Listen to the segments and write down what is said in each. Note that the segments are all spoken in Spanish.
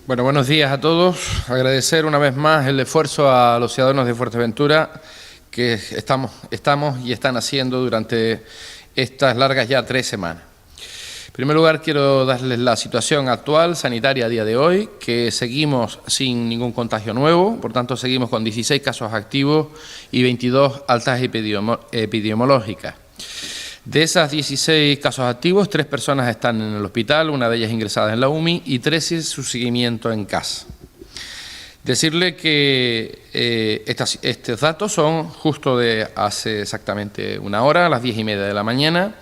Bueno, buenos días a todos. Agradecer una vez más el esfuerzo a los ciudadanos de Fuerteventura que estamos y están haciendo durante estas largas ya 3 semanas. En primer lugar, quiero darles la situación actual sanitaria a día de hoy, que seguimos sin ningún contagio nuevo, por tanto seguimos con 16 casos activos y 22 altas epidemiológicas. De esas 16 casos activos, 3 personas están en el hospital, una de ellas ingresada en la UMI y 13 su seguimiento en casa. Decirle que estos datos son justo de hace exactamente una hora, a las 10:30 de la mañana,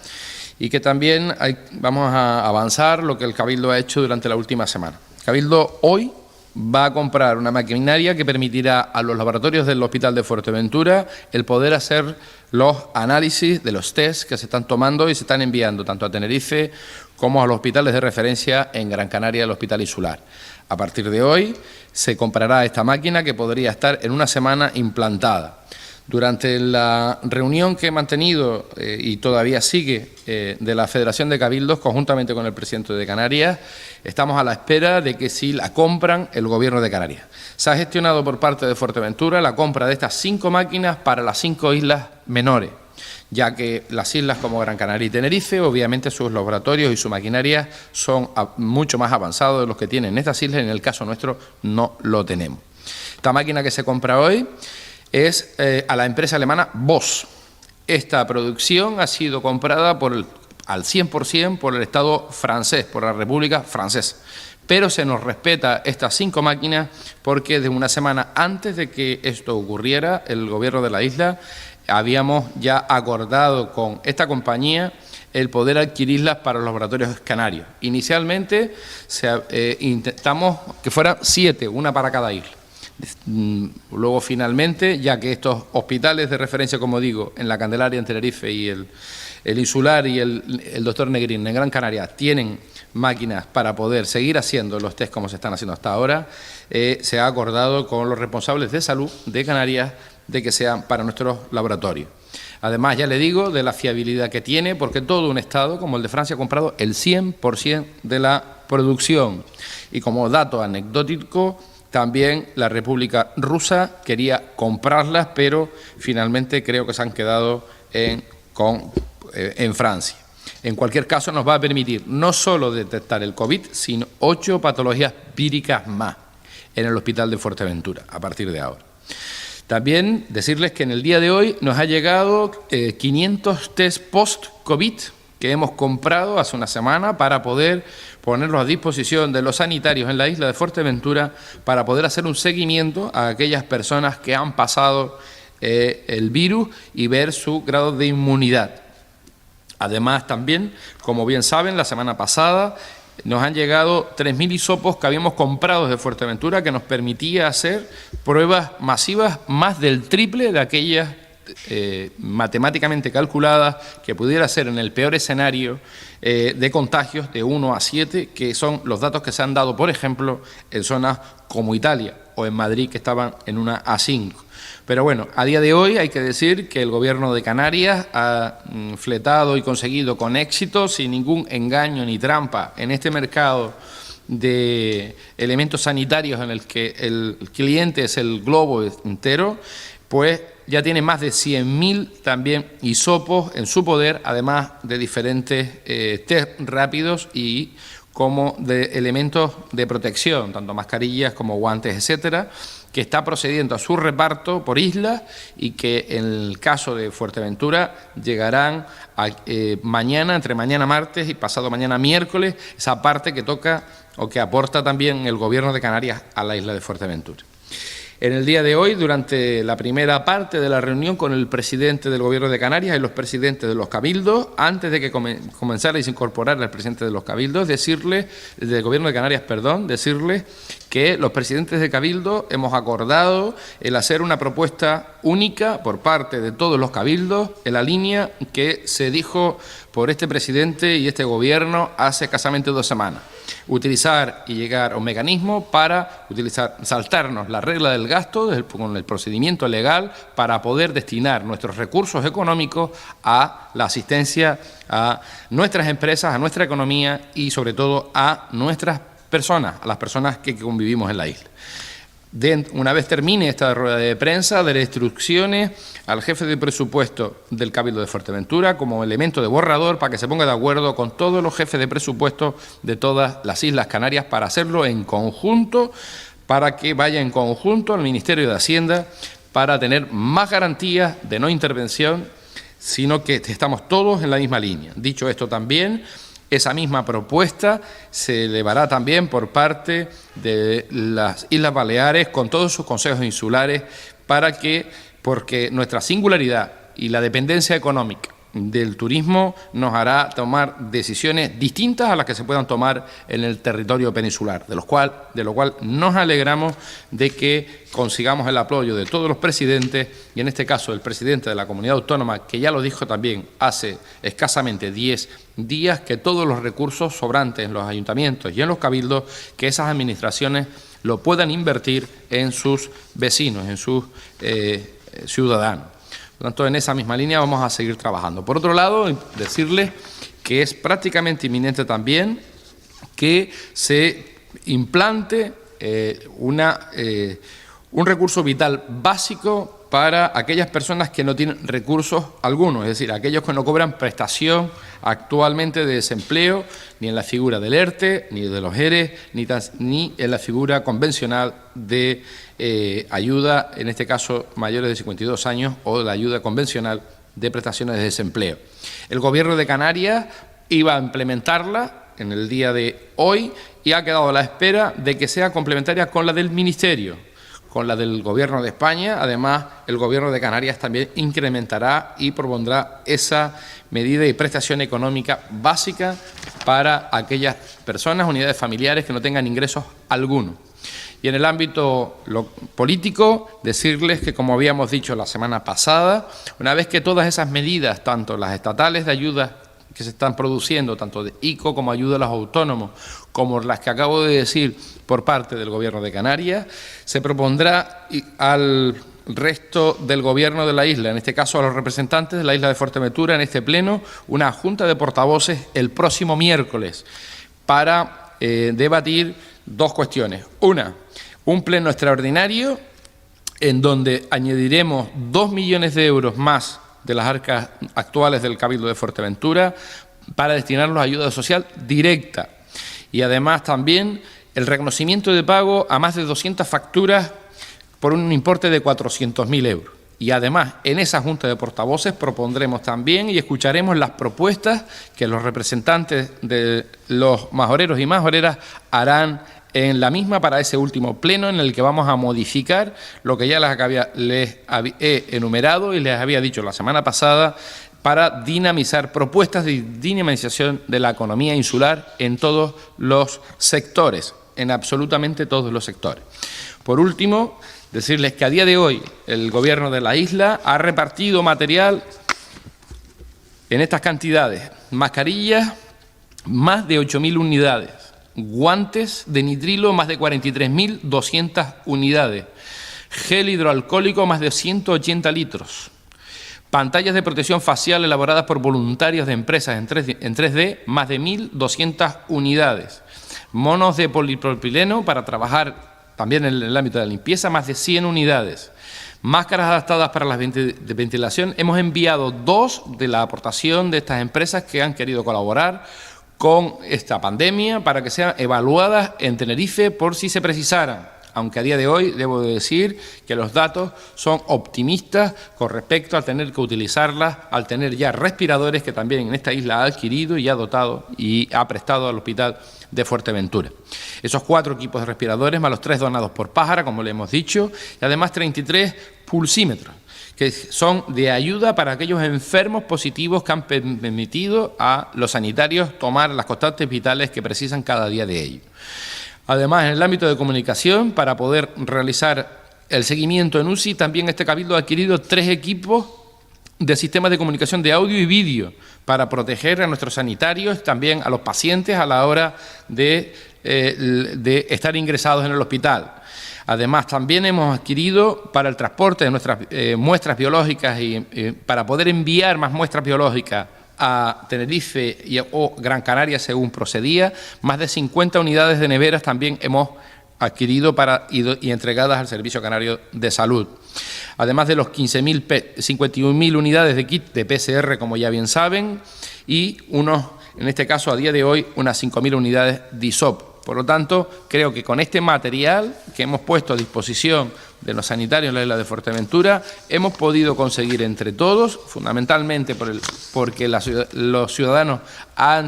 y que también vamos a avanzar lo que el Cabildo ha hecho durante la última semana. El Cabildo hoy va a comprar una maquinaria que permitirá a los laboratorios del Hospital de Fuerteventura el poder hacer los análisis de los test que se están tomando y se están enviando tanto a Tenerife como a los hospitales de referencia en Gran Canaria, el Hospital Insular. A partir de hoy se comprará esta máquina que podría estar en una semana implantada. Durante la reunión que he mantenido y todavía sigue de la Federación de Cabildos, conjuntamente con el presidente de Canarias, estamos a la espera de que si la compran el Gobierno de Canarias. Se ha gestionado por parte de Fuerteventura la compra de estas 5 máquinas para las 5 islas menores, ya que las islas como Gran Canaria y Tenerife, obviamente sus laboratorios y su maquinaria son mucho más avanzados de los que tienen estas islas, en el caso nuestro no lo tenemos. Esta máquina que se compra hoy es a la empresa alemana Bosch. Esta producción ha sido comprada al 100% por el Estado francés, por la República Francesa. Pero se nos respeta estas 5 máquinas porque de una semana antes de que esto ocurriera, el Gobierno de la isla habíamos ya acordado con esta compañía el poder adquirirlas para los laboratorios canarios. Inicialmente intentamos que fueran 7, una para cada isla. Luego, finalmente, ya que estos hospitales de referencia, como digo, en la Candelaria, en Tenerife, y el Insular y el Doctor Negrín en Gran Canaria tienen máquinas para poder seguir haciendo los test como se están haciendo hasta ahora, se ha acordado con los responsables de salud de Canarias de que sean para nuestros laboratorios. Además, ya le digo, de la fiabilidad que tiene, porque todo un Estado, como el de Francia, ha comprado el 100% de la producción. Y como dato anecdótico, también la República Rusa quería comprarlas, pero finalmente creo que se han quedado en Francia. En cualquier caso, nos va a permitir no solo detectar el COVID, sino 8 patologías víricas más en el Hospital de Fuerteventura, a partir de ahora. También decirles que en el día de hoy nos ha llegado 500 test post-COVID que hemos comprado hace una semana para poder ponerlos a disposición de los sanitarios en la isla de Fuerteventura para poder hacer un seguimiento a aquellas personas que han pasado el virus y ver su grado de inmunidad. Además, también, como bien saben, la semana pasada nos han llegado 3.000 hisopos que habíamos comprado desde Fuerteventura que nos permitía hacer pruebas masivas más del triple de aquellas matemáticamente calculadas que pudiera ser en el peor escenario de contagios de 1 a 7, que son los datos que se han dado, por ejemplo, en zonas como Italia o en Madrid, que estaban en una A5. Pero bueno, a día de hoy hay que decir que el Gobierno de Canarias ha fletado y conseguido con éxito, sin ningún engaño ni trampa, en este mercado de elementos sanitarios en el que el cliente es el globo entero, pues ya tiene más de 100.000 también hisopos en su poder, además de diferentes test rápidos y como de elementos de protección, tanto mascarillas como guantes, etcétera, que está procediendo a su reparto por islas y que en el caso de Fuerteventura llegarán mañana, entre mañana martes y pasado mañana miércoles, esa parte que toca o que aporta también el Gobierno de Canarias a la isla de Fuerteventura. En el día de hoy, durante la primera parte de la reunión con el presidente del Gobierno de Canarias y los presidentes de los cabildos, antes de que comenzara y se incorporara el presidente de los cabildos, del Gobierno de Canarias, decirles que los presidentes de cabildo hemos acordado el hacer una propuesta única por parte de todos los cabildos en la línea que se dijo por este presidente y este Gobierno hace escasamente 2 semanas. Utilizar y llegar a un mecanismo para saltarnos la regla del gasto con el procedimiento legal para poder destinar nuestros recursos económicos a la asistencia a nuestras empresas, a nuestra economía y sobre todo a nuestras personas, a las personas que convivimos en la isla. Una vez termine esta rueda de prensa, daré instrucciones al jefe de presupuesto del Cabildo de Fuerteventura como elemento de borrador para que se ponga de acuerdo con todos los jefes de presupuesto de todas las Islas Canarias para hacerlo en conjunto, para que vaya en conjunto al Ministerio de Hacienda para tener más garantías de no intervención, sino que estamos todos en la misma línea. Dicho esto también, esa misma propuesta se elevará también por parte de las Islas Baleares con todos sus consejos insulares porque nuestra singularidad y la dependencia económica del turismo nos hará tomar decisiones distintas a las que se puedan tomar en el territorio peninsular, de lo cual nos alegramos de que consigamos el apoyo de todos los presidentes y en este caso el presidente de la comunidad autónoma, que ya lo dijo también hace escasamente 10 días, que todos los recursos sobrantes en los ayuntamientos y en los cabildos, que esas administraciones lo puedan invertir en sus vecinos, en sus ciudadanos. Por tanto, en esa misma línea vamos a seguir trabajando. Por otro lado, decirles que es prácticamente inminente también que se implante un recurso vital básico para aquellas personas que no tienen recursos algunos, es decir, aquellos que no cobran prestación actualmente de desempleo, ni en la figura del ERTE, ni de los ERE, ni en la figura convencional de ayuda, en este caso mayores de 52 años, o de la ayuda convencional de prestaciones de desempleo. El Gobierno de Canarias iba a implementarla en el día de hoy y ha quedado a la espera de que sea complementaria con la del Ministerio, con la del Gobierno de España. Además, el Gobierno de Canarias también incrementará y propondrá esa medida y prestación económica básica para aquellas personas, unidades familiares que no tengan ingresos alguno. Y en el ámbito político, decirles que, como habíamos dicho la semana pasada, una vez que todas esas medidas, tanto las estatales de ayuda que se están produciendo, tanto de ICO como ayuda a los autónomos, como las que acabo de decir por parte del Gobierno de Canarias, se propondrá al resto del Gobierno de la isla, en este caso a los representantes de la isla de Fuerteventura, en este pleno, una junta de portavoces el próximo miércoles para debatir dos cuestiones. Una, un pleno extraordinario en donde añadiremos 2 millones de euros más de las arcas actuales del Cabildo de Fuerteventura para destinarlos a ayuda social directa y además también el reconocimiento de pago a más de 200 facturas por un importe de 400.000 euros. Y además, en esa Junta de Portavoces propondremos también y escucharemos las propuestas que los representantes de los majoreros y majoreras harán en la misma para ese último pleno en el que vamos a modificar lo que ya les he enumerado y les había dicho la semana pasada para dinamizar propuestas de dinamización de la economía insular en todos los sectores, en absolutamente todos los sectores. Por último, decirles que a día de hoy el Gobierno de la isla ha repartido material en estas cantidades: mascarillas, más de 8.000 unidades, guantes de nitrilo, más de 43.200 unidades, gel hidroalcohólico, más de 180 litros, pantallas de protección facial elaboradas por voluntarios de empresas en 3D, más de 1.200 unidades, monos de polipropileno para trabajar también en el ámbito de la limpieza, más de 100 unidades, máscaras adaptadas para la ventilación. Hemos enviado 2 de la aportación de estas empresas que han querido colaborar con esta pandemia para que sean evaluadas en Tenerife por si se precisaran, aunque a día de hoy debo de decir que los datos son optimistas con respecto a tener que utilizarlas, al tener ya respiradores que también en esta isla ha adquirido y ha dotado y ha prestado al Hospital de Fuerteventura. Esos 4 equipos de respiradores, más los 3 donados por Pájara, como le hemos dicho, y además 33 pulsímetros, que son de ayuda para aquellos enfermos positivos que han permitido a los sanitarios tomar las constantes vitales que precisan cada día de ellos. Además, en el ámbito de comunicación, para poder realizar el seguimiento en UCI, también este Cabildo ha adquirido 3 equipos de sistemas de comunicación de audio y vídeo para proteger a nuestros sanitarios, también a los pacientes a la hora de estar ingresados en el hospital. Además, también hemos adquirido para el transporte de nuestras muestras biológicas y para poder enviar más muestras biológicas a Tenerife o Gran Canaria según procedía. Más de 50 unidades de neveras también hemos adquirido y entregadas al Servicio Canario de Salud. Además de los 51.000 unidades de kit de PCR, como ya bien saben, y en este caso, a día de hoy, unas 5.000 unidades de hisop. Por lo tanto, creo que con este material que hemos puesto a disposición de los sanitarios en la isla de Fuerteventura, hemos podido conseguir entre todos, fundamentalmente porque los ciudadanos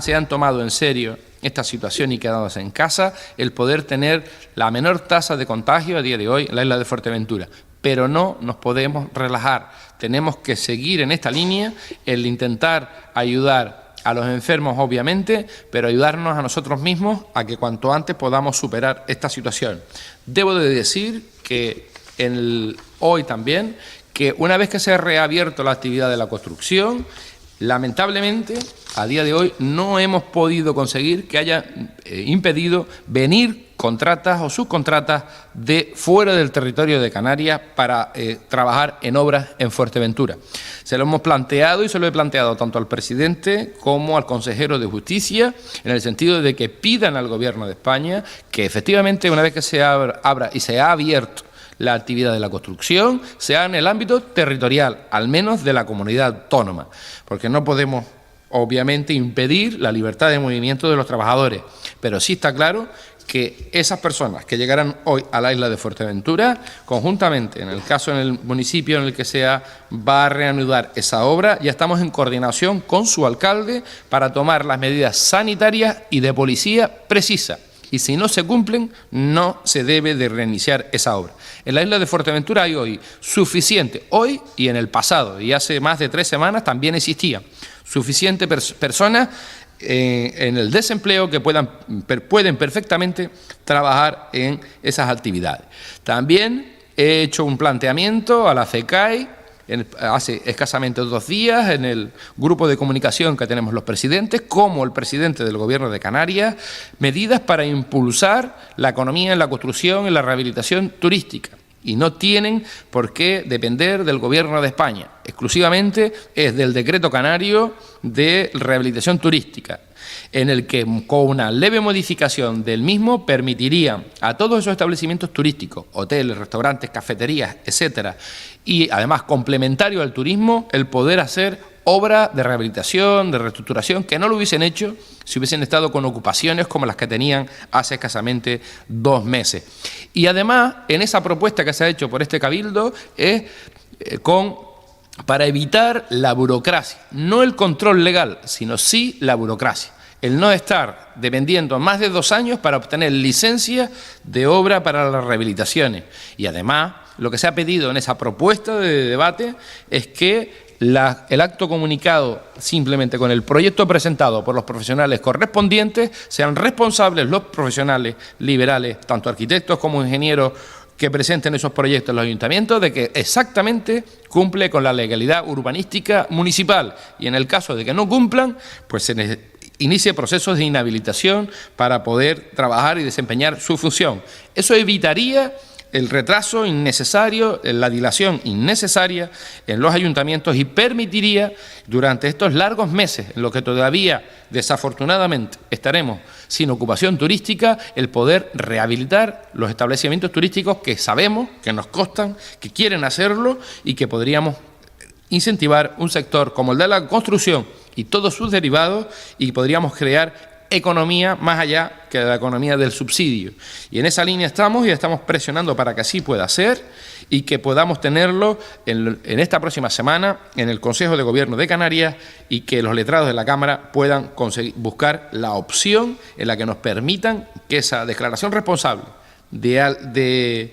se han tomado en serio esta situación y quedándose en casa, el poder tener la menor tasa de contagio a día de hoy en la isla de Fuerteventura. Pero no nos podemos relajar, tenemos que seguir en esta línea, el intentar ayudar a los enfermos, obviamente, pero ayudarnos a nosotros mismos a que cuanto antes podamos superar esta situación. Debo de decir que hoy también, que una vez que se ha reabierto la actividad de la construcción, lamentablemente, a día de hoy no hemos podido conseguir que haya impedido venir contratas o subcontratas de fuera del territorio de Canarias para trabajar en obras en Fuerteventura. Se lo hemos planteado y se lo he planteado tanto al presidente como al consejero de Justicia, en el sentido de que pidan al Gobierno de España que efectivamente una vez que se abra y se ha abierto la actividad de la construcción, sea en el ámbito territorial, al menos de la comunidad autónoma, porque no podemos obviamente impedir la libertad de movimiento de los trabajadores, pero sí está claro que esas personas que llegarán hoy a la isla de Fuerteventura, conjuntamente, en el caso en el municipio en el que va a reanudar esa obra, ya estamos en coordinación con su alcalde para tomar las medidas sanitarias y de policía precisas. Y si no se cumplen, no se debe de reiniciar esa obra. En la isla de Fuerteventura hay hoy suficiente, hoy y en el pasado, y hace más de 3 semanas también existían, suficientes personas en el desempleo que pueden perfectamente trabajar en esas actividades. También he hecho un planteamiento a la CECAI hace escasamente 2 días en el grupo de comunicación que tenemos los presidentes, como el presidente del Gobierno de Canarias, medidas para impulsar la economía en la construcción y la rehabilitación turística. Y no tienen por qué depender del Gobierno de España. Exclusivamente es del Decreto Canario de Rehabilitación Turística, en el que con una leve modificación del mismo permitiría a todos esos establecimientos turísticos, hoteles, restaurantes, cafeterías, etcétera, y además complementario al turismo, el poder hacer obras de rehabilitación, de reestructuración, que no lo hubiesen hecho si hubiesen estado con ocupaciones como las que tenían hace escasamente 2 meses. Y además, en esa propuesta que se ha hecho por este Cabildo es para evitar la burocracia, no el control legal, sino sí la burocracia. El no estar dependiendo más de 2 años para obtener licencia de obra para las rehabilitaciones. Y además, lo que se ha pedido en esa propuesta de debate es que el acto comunicado simplemente con el proyecto presentado por los profesionales correspondientes sean responsables los profesionales liberales, tanto arquitectos como ingenieros, que presenten esos proyectos en los ayuntamientos, de que exactamente cumple con la legalidad urbanística municipal. Y en el caso de que no cumplan, pues se inicie procesos de inhabilitación para poder trabajar y desempeñar su función. Eso evitaría el retraso innecesario, la dilación innecesaria en los ayuntamientos y permitiría durante estos largos meses, en los que todavía desafortunadamente estaremos sin ocupación turística, el poder rehabilitar los establecimientos turísticos que sabemos, que nos constan, que quieren hacerlo y que podríamos incentivar un sector como el de la construcción y todos sus derivados, y podríamos crear economía más allá que de la economía del subsidio. Y en esa línea estamos y estamos presionando para que así pueda ser y que podamos tenerlo en esta próxima semana en el Consejo de Gobierno de Canarias, y que los letrados de la Cámara puedan buscar la opción en la que nos permitan que esa declaración responsable de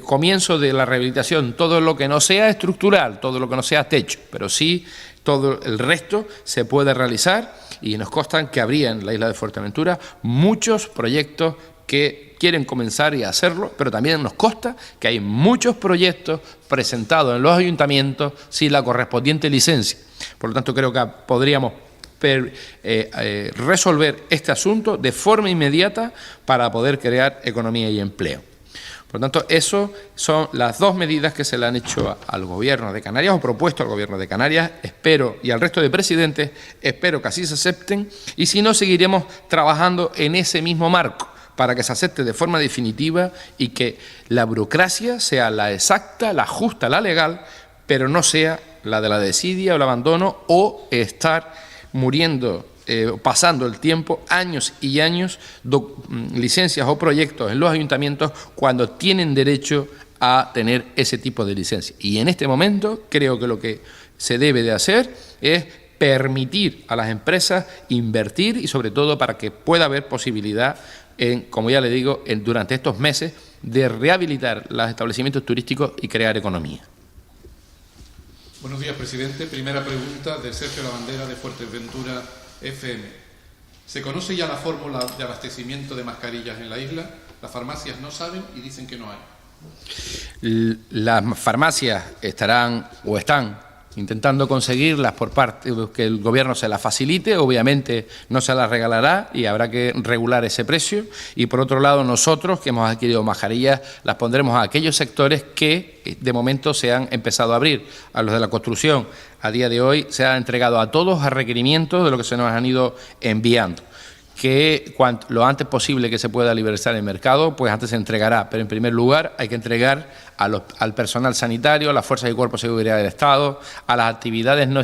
comienzo de la rehabilitación, todo lo que no sea estructural, todo lo que no sea techo, pero sí todo el resto se puede realizar. Y nos constan que habría en la isla de Fuerteventura muchos proyectos que quieren comenzar y hacerlo, pero también nos consta que hay muchos proyectos presentados en los ayuntamientos sin la correspondiente licencia. Por lo tanto, creo que podríamos resolver este asunto de forma inmediata para poder crear economía y empleo. Por lo tanto, eso son las dos medidas que se le han hecho al Gobierno de Canarias, o propuesto al Gobierno de Canarias, espero, y al resto de presidentes, espero que así se acepten, y si no, seguiremos trabajando en ese mismo marco, para que se acepte de forma definitiva y que la burocracia sea la exacta, la justa, la legal, pero no sea la de la desidia o el abandono o estar muriendo, pasando el tiempo, años y años, licencias o proyectos en los ayuntamientos cuando tienen derecho a tener ese tipo de licencia. Y en este momento creo que lo que se debe de hacer es permitir a las empresas invertir y sobre todo para que pueda haber posibilidad como ya le digo, durante estos meses de rehabilitar los establecimientos turísticos y crear economía. Buenos días, presidente. Primera pregunta de Sergio Lavandera, de Fuerteventura FM. ¿Se conoce ya la fórmula de abastecimiento de mascarillas en la isla? Las farmacias no saben y dicen que no hay. Las farmacias estarán o están intentando conseguirlas por parte de que el Gobierno se las facilite, obviamente no se las regalará y habrá que regular ese precio. Y por otro lado, nosotros que hemos adquirido mascarillas las pondremos a aquellos sectores que de momento se han empezado a abrir. A los de la construcción, a día de hoy se ha entregado a todos a requerimientos de lo que se nos han ido enviando. Que lo antes posible que se pueda liberalizar el mercado, pues antes se entregará. Pero en primer lugar hay que entregar al personal sanitario, a las fuerzas y cuerpos de seguridad del Estado, a las actividades no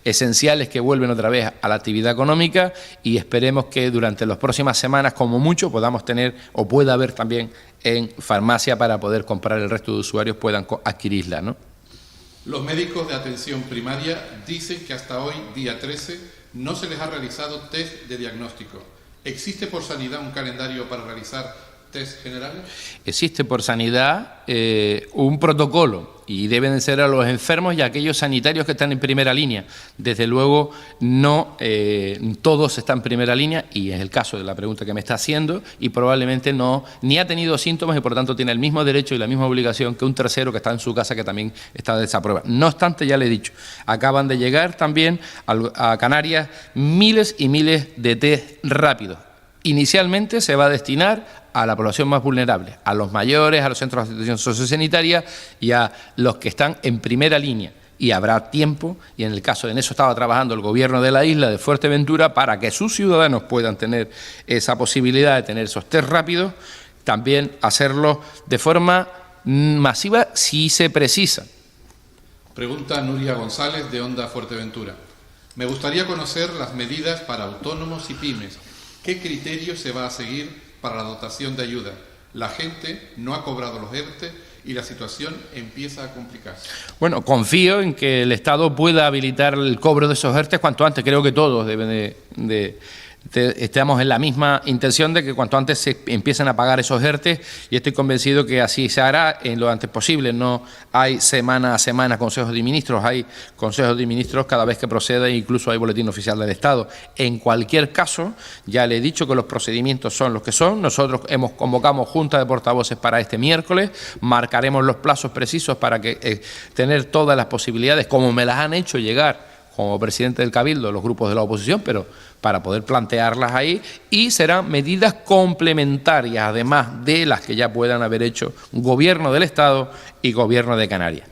esenciales que vuelven otra vez a la actividad económica y esperemos que durante las próximas semanas, como mucho, podamos tener o pueda haber también en farmacia para poder comprar, el resto de usuarios puedan adquirirla, ¿no? Los médicos de atención primaria dicen que hasta hoy, día 13, no se les ha realizado test de diagnóstico. ¿Existe por sanidad un calendario para realizar test generales? Existe por sanidad un protocolo y deben de ser a los enfermos y a aquellos sanitarios que están en primera línea. Desde luego, no todos están en primera línea y es el caso de la pregunta que me está haciendo y probablemente no, ni ha tenido síntomas y por tanto tiene el mismo derecho y la misma obligación que un tercero que está en su casa que también está de esa prueba. No obstante, ya le he dicho, acaban de llegar también a Canarias miles y miles de test rápidos. Inicialmente se va a destinar a la población más vulnerable, a los mayores, a los centros de atención sociosanitaria y a los que están en primera línea. Y habrá tiempo, y en eso estaba trabajando el Gobierno de la isla de Fuerteventura, para que sus ciudadanos puedan tener esa posibilidad de tener esos test rápidos, también hacerlo de forma masiva si se precisa. Pregunta Nuria González, de Onda Fuerteventura. Me gustaría conocer las medidas para autónomos y pymes. ¿Qué criterio se va a seguir para la dotación de ayuda? La gente no ha cobrado los ERTE y la situación empieza a complicarse. Bueno, confío en que el Estado pueda habilitar el cobro de esos ERTE cuanto antes. Creo que todos deben estamos en la misma intención de que cuanto antes se empiecen a pagar esos ERTE y estoy convencido que así se hará en lo antes posible. No hay semana a semana consejos de ministros, hay consejos de ministros cada vez que proceda e incluso hay boletín oficial del Estado. En cualquier caso, ya le he dicho que los procedimientos son los que son. Nosotros convocamos junta de portavoces para este miércoles, marcaremos los plazos precisos para que tener todas las posibilidades, como me las han hecho llegar como presidente del Cabildo, los grupos de la oposición, pero para poder plantearlas ahí, y serán medidas complementarias, además de las que ya puedan haber hecho Gobierno del Estado y Gobierno de Canarias.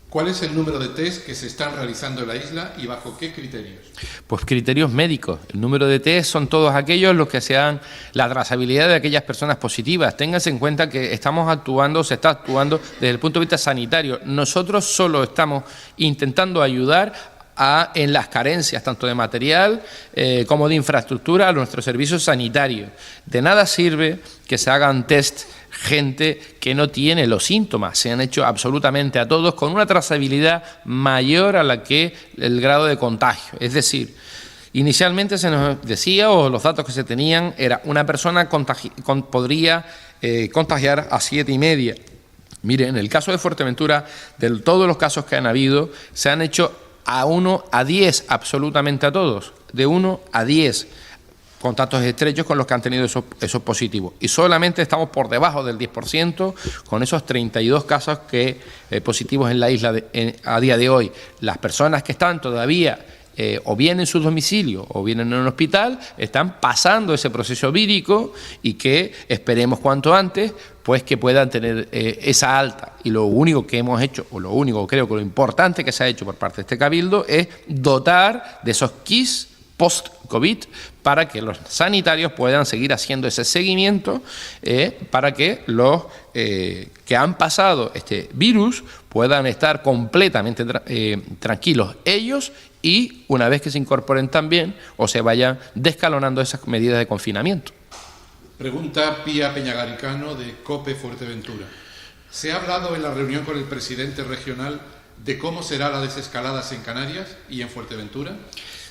¿Cuál es el número de test que se están realizando en la isla y bajo qué criterios? Pues criterios médicos. El número de test son todos aquellos los que sean la trazabilidad de aquellas personas positivas. Ténganse en cuenta que se está actuando desde el punto de vista sanitario. Nosotros solo estamos intentando ayudar en las carencias tanto de material como de infraestructura a nuestros servicios sanitarios. De nada sirve que se hagan test gente que no tiene los síntomas. Se han hecho absolutamente a todos con una trazabilidad mayor a la que el grado de contagio. Es decir, inicialmente se nos decía, o los datos que se tenían, era una persona podría contagiar a 7,5. Mire, en el caso de Fuerteventura, de todos los casos que han habido, se han hecho a 1 a 10, absolutamente a todos, de 1 a 10 contactos estrechos con los que han tenido esos positivos. Y solamente estamos por debajo del 10% con esos 32 casos positivos en la isla a día de hoy. Las personas que están todavía o bien en su domicilio o bien en un hospital, están pasando ese proceso vírico y que esperemos cuanto antes pues que puedan tener esa alta. Y lo único que hemos hecho, o lo único creo que lo importante que se ha hecho por parte de este Cabildo es dotar de esos kits post-COVID para que los sanitarios puedan seguir haciendo ese seguimiento para que los que han pasado este virus puedan estar completamente tranquilos ellos y una vez que se incorporen también o se vayan descalonando esas medidas de confinamiento. Pregunta Pía Peñagaricano de COPE Fuerteventura. ¿Se ha hablado en la reunión con el presidente regional de cómo será la desescalada en Canarias y en Fuerteventura?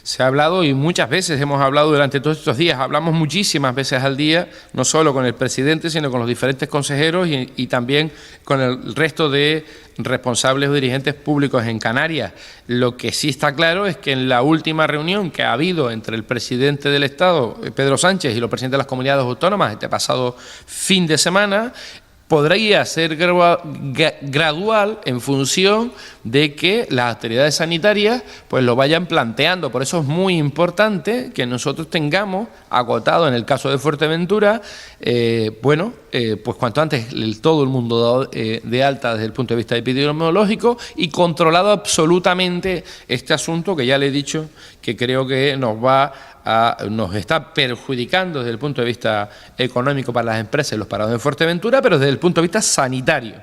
Se ha hablado y muchas veces hemos hablado durante todos estos días, hablamos muchísimas veces al día, no solo con el presidente, sino con los diferentes consejeros y también con el resto de responsables o dirigentes públicos en Canarias. Lo que sí está claro es que en la última reunión que ha habido entre el presidente del Estado, Pedro Sánchez, y los presidentes de las comunidades autónomas este pasado fin de semana, podría ser gradual en función de que las autoridades sanitarias pues lo vayan planteando. Por eso es muy importante que nosotros tengamos acotado en el caso de Fuerteventura, pues cuanto antes todo el mundo de alta desde el punto de vista epidemiológico y controlado absolutamente este asunto que ya le he dicho que creo que nos está perjudicando desde el punto de vista económico para las empresas y los parados de Fuerteventura, pero desde el punto de vista sanitario.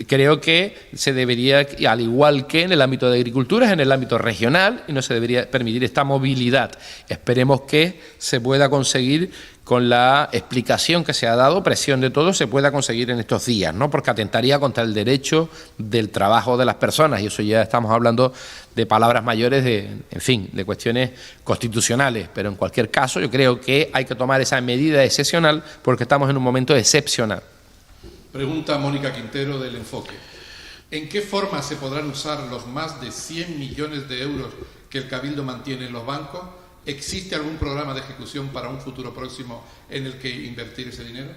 Creo que se debería, al igual que en el ámbito de agricultura, es en el ámbito regional y no se debería permitir esta movilidad. Esperemos que se pueda conseguir con la explicación que se ha dado, presión de todos, se pueda conseguir en estos días, ¿no? Porque atentaría contra el derecho del trabajo de las personas y eso ya estamos hablando de palabras mayores, de cuestiones constitucionales, pero en cualquier caso yo creo que hay que tomar esa medida excepcional porque estamos en un momento excepcional. Pregunta Mónica Quintero del Enfoque. ¿En qué forma se podrán usar los más de 100 millones de euros que el Cabildo mantiene en los bancos? ¿Existe algún programa de ejecución para un futuro próximo en el que invertir ese dinero?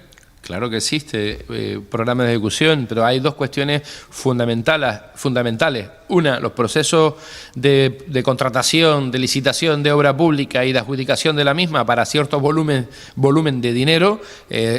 Claro que existe programa de ejecución, pero hay dos cuestiones fundamentales. Una, los procesos de contratación, de licitación de obra pública y de adjudicación de la misma para cierto volumen de dinero.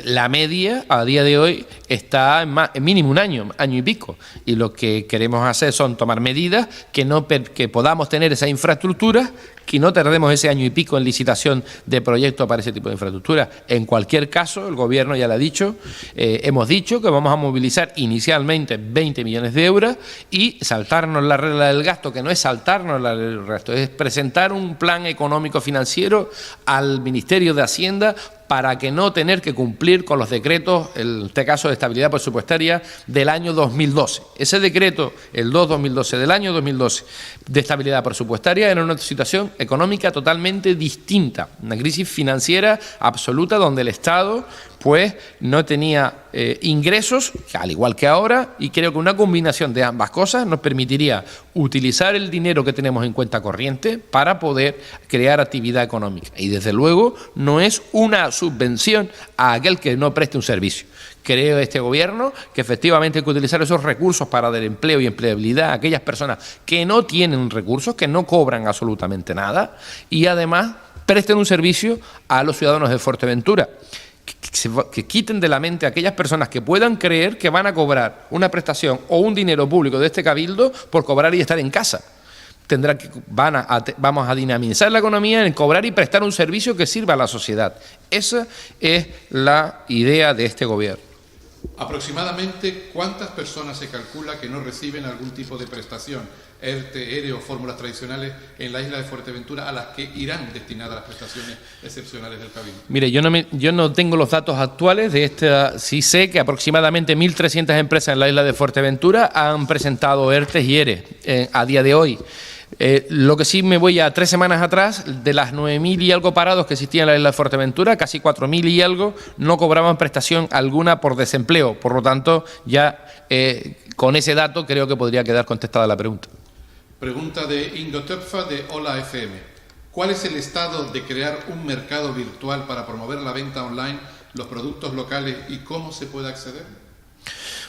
La media a día de hoy está en mínimo un año y pico. Y lo que queremos hacer son tomar medidas que podamos tener esa infraestructura, que no tardemos ese año y pico en licitación de proyectos para ese tipo de infraestructura. En cualquier caso, el Gobierno ya lo ha dicho, hemos dicho que vamos a movilizar inicialmente 20 millones de euros y saltarnos la regla del gasto, que no es saltarnos la regla del gasto, es presentar un plan económico financiero al Ministerio de Hacienda para que no tener que cumplir con los decretos, en este caso de estabilidad presupuestaria, del año 2012. Ese decreto, el 2-2012 del año 2012, de estabilidad presupuestaria, era una situación económica totalmente distinta, una crisis financiera absoluta donde el Estado pues no tenía ingresos, al igual que ahora, y creo que una combinación de ambas cosas nos permitiría utilizar el dinero que tenemos en cuenta corriente para poder crear actividad económica. Y desde luego no es una subvención a aquel que no preste un servicio. Creo este Gobierno que efectivamente hay que utilizar esos recursos para dar empleo y empleabilidad a aquellas personas que no tienen recursos, que no cobran absolutamente nada y además presten un servicio a los ciudadanos de Fuerteventura. Que quiten de la mente a aquellas personas que puedan creer que van a cobrar una prestación o un dinero público de este Cabildo por cobrar y estar en casa. Vamos a dinamizar la economía en cobrar y prestar un servicio que sirva a la sociedad. Esa es la idea de este Gobierno. Aproximadamente, ¿cuántas personas se calcula que no reciben algún tipo de prestación, ERTE, ERE o fórmulas tradicionales en la isla de Fuerteventura a las que irán destinadas las prestaciones excepcionales del Cabildo? Mire, yo no tengo los datos actuales de esta. Sí sé que aproximadamente 1.300 empresas en la isla de Fuerteventura han presentado ERTE y ERE a día de hoy. Lo que sí me voy a 3 semanas atrás, de las 9.000 y algo parados que existían en la isla de Fuerteventura, casi 4.000 y algo no cobraban prestación alguna por desempleo. Por lo tanto, ya con ese dato creo que podría quedar contestada la pregunta. Pregunta de Ingo Töpfer de Hola FM. ¿Cuál es el estado de crear un mercado virtual para promover la venta online, los productos locales y cómo se puede acceder?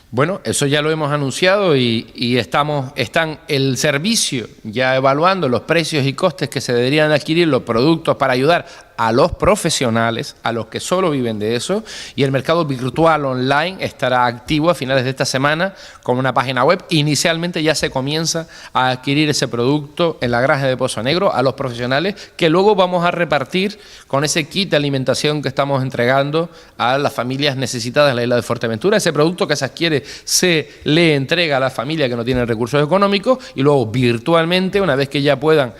Bueno, eso ya lo hemos anunciado y están el servicio ya evaluando los precios y costes que se deberían adquirir los productos para ayudar a los profesionales, a los que solo viven de eso, y el mercado virtual online estará activo a finales de esta semana con una página web. Inicialmente ya se comienza a adquirir ese producto en la granja de Pozo Negro a los profesionales, que luego vamos a repartir con ese kit de alimentación que estamos entregando a las familias necesitadas de la isla de Fuerteventura. Ese producto que se adquiere se le entrega a la familia que no tiene recursos económicos, y luego virtualmente, una vez que ya puedan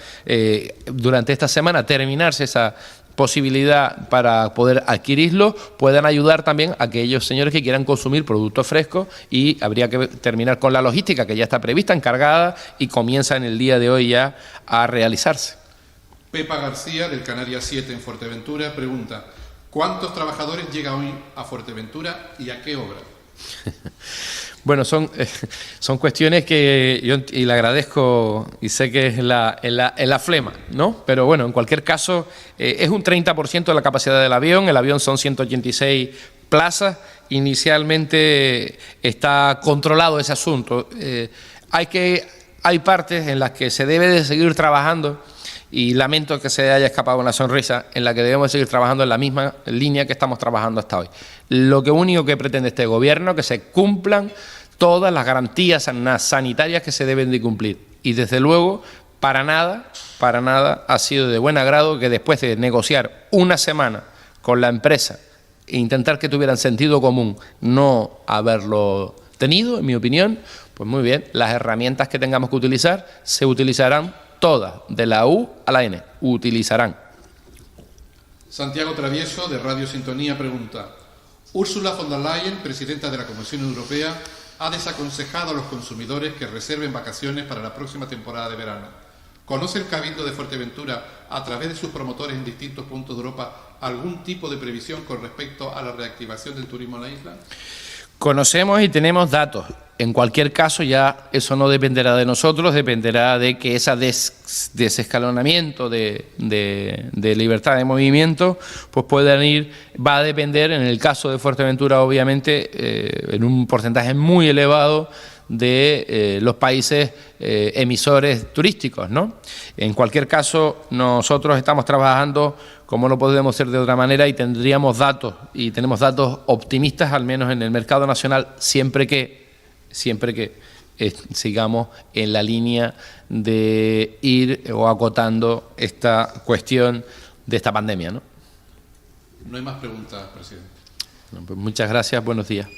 durante esta semana terminarse esa posibilidad para poder adquirirlo, puedan ayudar también a aquellos señores que quieran consumir productos frescos, y habría que terminar con la logística que ya está prevista, encargada, y comienza en el día de hoy ya a realizarse. Pepa García, del Canarias 7 en Fuerteventura, pregunta: ¿cuántos trabajadores llegan hoy a Fuerteventura y a qué obra? Bueno, son cuestiones que yo y le agradezco, y sé que es la flema, ¿no? Pero bueno, en cualquier caso, es un 30% de la capacidad del avión. El avión son 186 plazas. Inicialmente está controlado ese asunto. Hay partes en las que se debe de seguir trabajando, y lamento que se haya escapado una sonrisa, en la que debemos seguir trabajando en la misma línea que estamos trabajando hasta hoy. Lo único que pretende este gobierno es que se cumplan todas las garantías sanitarias que se deben de cumplir. Y desde luego, para nada ha sido de buen agrado que después de negociar una semana con la empresa e intentar que tuvieran sentido común, no haberlo tenido, en mi opinión. Pues muy bien, las herramientas que tengamos que utilizar se utilizarán todas, de la U a la N, utilizarán. Santiago Travieso, de Radio Sintonía, pregunta: Ursula von der Leyen, presidenta de la Comisión Europea, ha desaconsejado a los consumidores que reserven vacaciones para la próxima temporada de verano. ¿Conoce el Cabildo de Fuerteventura, a través de sus promotores en distintos puntos de Europa, algún tipo de previsión con respecto a la reactivación del turismo en la isla? Conocemos y tenemos datos. En cualquier caso, ya eso no dependerá de nosotros, dependerá de que ese desescalonamiento de libertad de movimiento pues puedan ir. Va a depender, en el caso de Fuerteventura, obviamente, en un porcentaje muy elevado de los países emisores turísticos, ¿no? En cualquier caso, nosotros estamos trabajando como no podemos ser de otra manera, y tendríamos datos, y tenemos datos optimistas, al menos en el mercado nacional, siempre que sigamos en la línea de ir o acotando esta cuestión de esta pandemia, ¿no? No hay más preguntas, presidente. Pues muchas gracias, buenos días.